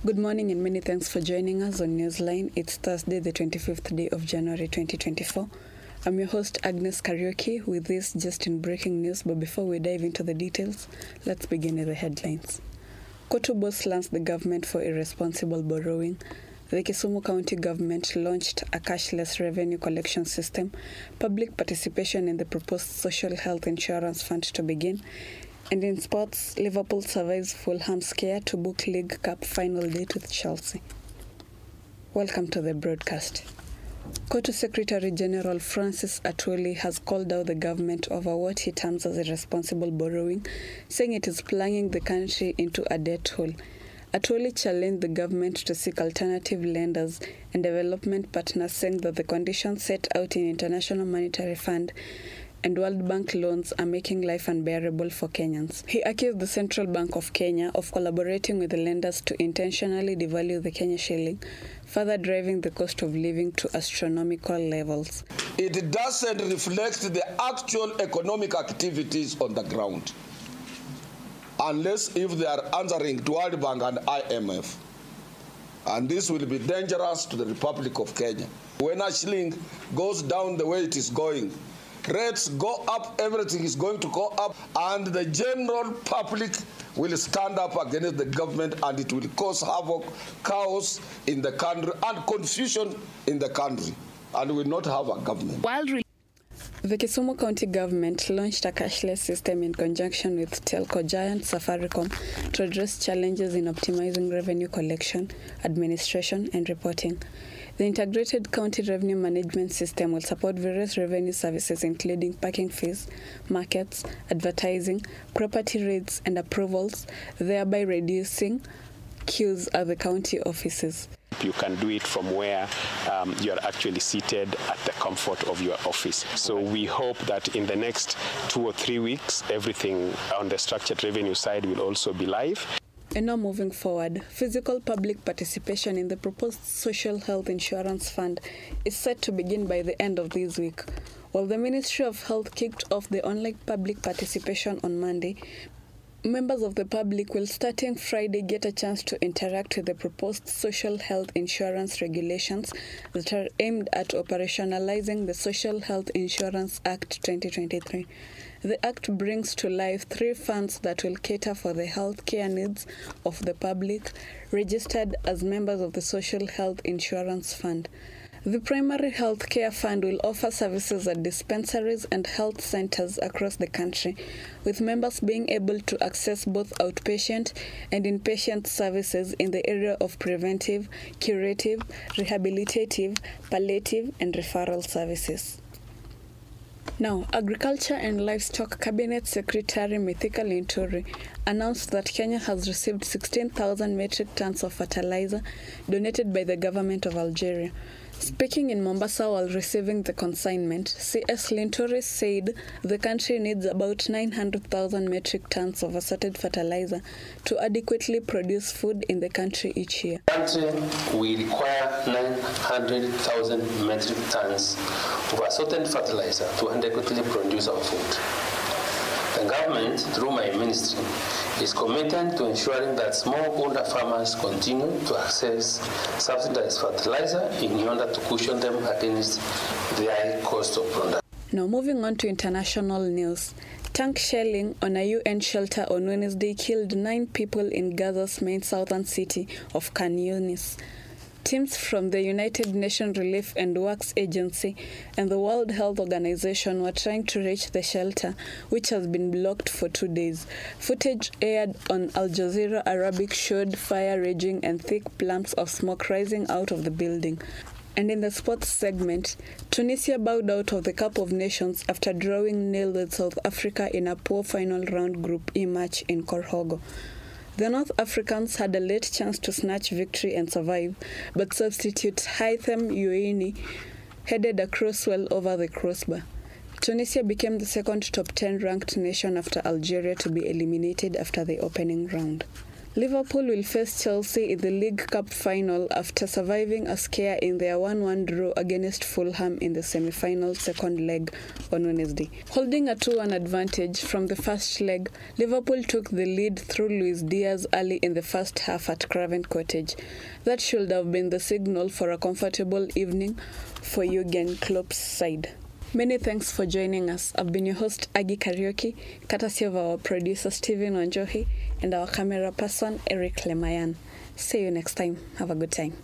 Good morning and many thanks for joining us on Newsline. It's Thursday, the 25th day of January 2024. I'm your host, Agnes Kariuki, with this just in breaking news. But before we dive into the details, let's begin with the headlines. Kotubo slams the government for irresponsible borrowing. The Kisumu County government launched a cashless revenue collection system, public participation in the proposed social health insurance fund to begin. And in sports, Liverpool survives Fulham's scare to book League Cup final date with Chelsea. Welcome to the broadcast. Kotu Secretary General Francis Atwoli has called out the government over what he terms as irresponsible borrowing, saying it is plunging the country into a debt hole. Atwoli challenged the government to seek alternative lenders and development partners, saying that the conditions set out in International Monetary Fund and World Bank loans are making life unbearable for Kenyans. He accused the Central Bank of Kenya of collaborating with the lenders to intentionally devalue the Kenya shilling, further driving the cost of living to astronomical levels. It doesn't reflect the actual economic activities on the ground, unless if they are answering to World Bank and IMF. And this will be dangerous to the Republic of Kenya. When a shilling goes down the way it is going, rates go up, everything is going to go up, and the general public will stand up against the government, and it will cause havoc, chaos in the country, and confusion in the country, and we will not have a government. The Kisumu County government launched a cashless system in conjunction with telco giant Safaricom to address challenges in optimizing revenue collection, administration, and reporting. The integrated county revenue management system will support various revenue services including parking fees, markets, advertising, property rates, and approvals, thereby reducing queues at the county offices. You can do it from where you are actually seated at the comfort of your office. So we hope that in the next 2 or 3 weeks, everything on the structured revenue side will also be live. And now moving forward, physical public participation in the proposed social health insurance fund is set to begin by the end of this week. While the Ministry of Health kicked off the online public participation on Monday, members of the public will, starting Friday, get a chance to interact with the proposed social health insurance regulations that are aimed at operationalizing the Social Health Insurance Act 2023. The Act brings to life 3 funds that will cater for the health care needs of the public registered as members of the Social Health Insurance Fund. The Primary Health Care Fund will offer services at dispensaries and health centers across the country, with members being able to access both outpatient and inpatient services in the area of preventive, curative, rehabilitative, palliative, and referral services. Now, Agriculture and Livestock Cabinet Secretary Mithika Linturi announced that Kenya has received 16,000 metric tons of fertilizer donated by the government of Algeria. Speaking in Mombasa while receiving the consignment, CS Linturi said the country needs about 900,000 metric tons of assorted fertilizer to adequately produce food in the country each year. The country will require 900,000 metric tons of assorted fertilizer to adequately produce our food. The government, through my ministry, is committed to ensuring that smallholder farmers continue to access subsidized fertilizer in order to cushion them against the high cost of production. Now moving on to international news. Tank shelling on a UN shelter on Wednesday killed 9 people in Gaza's main southern city of Khan Yunis. Teams from the United Nations Relief and Works Agency and the World Health Organization were trying to reach the shelter, which has been blocked for 2 days. Footage aired on Al Jazeera Arabic showed fire raging and thick plumes of smoke rising out of the building. And in the sports segment, Tunisia bowed out of the Cup of Nations after drawing 0 with South Africa in a poor final round Group E match in Korhogo. The North Africans had a late chance to snatch victory and survive, but substitute Haitham Youini headed a cross well over the crossbar. Tunisia became the second top 10 ranked nation after Algeria to be eliminated after the opening round. Liverpool will face Chelsea in the League Cup final after surviving a scare in their 1-1 draw against Fulham in the semi-final second leg on Wednesday. Holding a 2-1 advantage from the first leg, Liverpool took the lead through Luis Diaz early in the first half at Craven Cottage. That should have been the signal for a comfortable evening for Jurgen Klopp's side. Many thanks for joining us. I've been your host, Aggie Kariuki, courtesy of our producer, Stephen Wanjohi, and our camera person, Eric Lemayan. See you next time. Have a good time.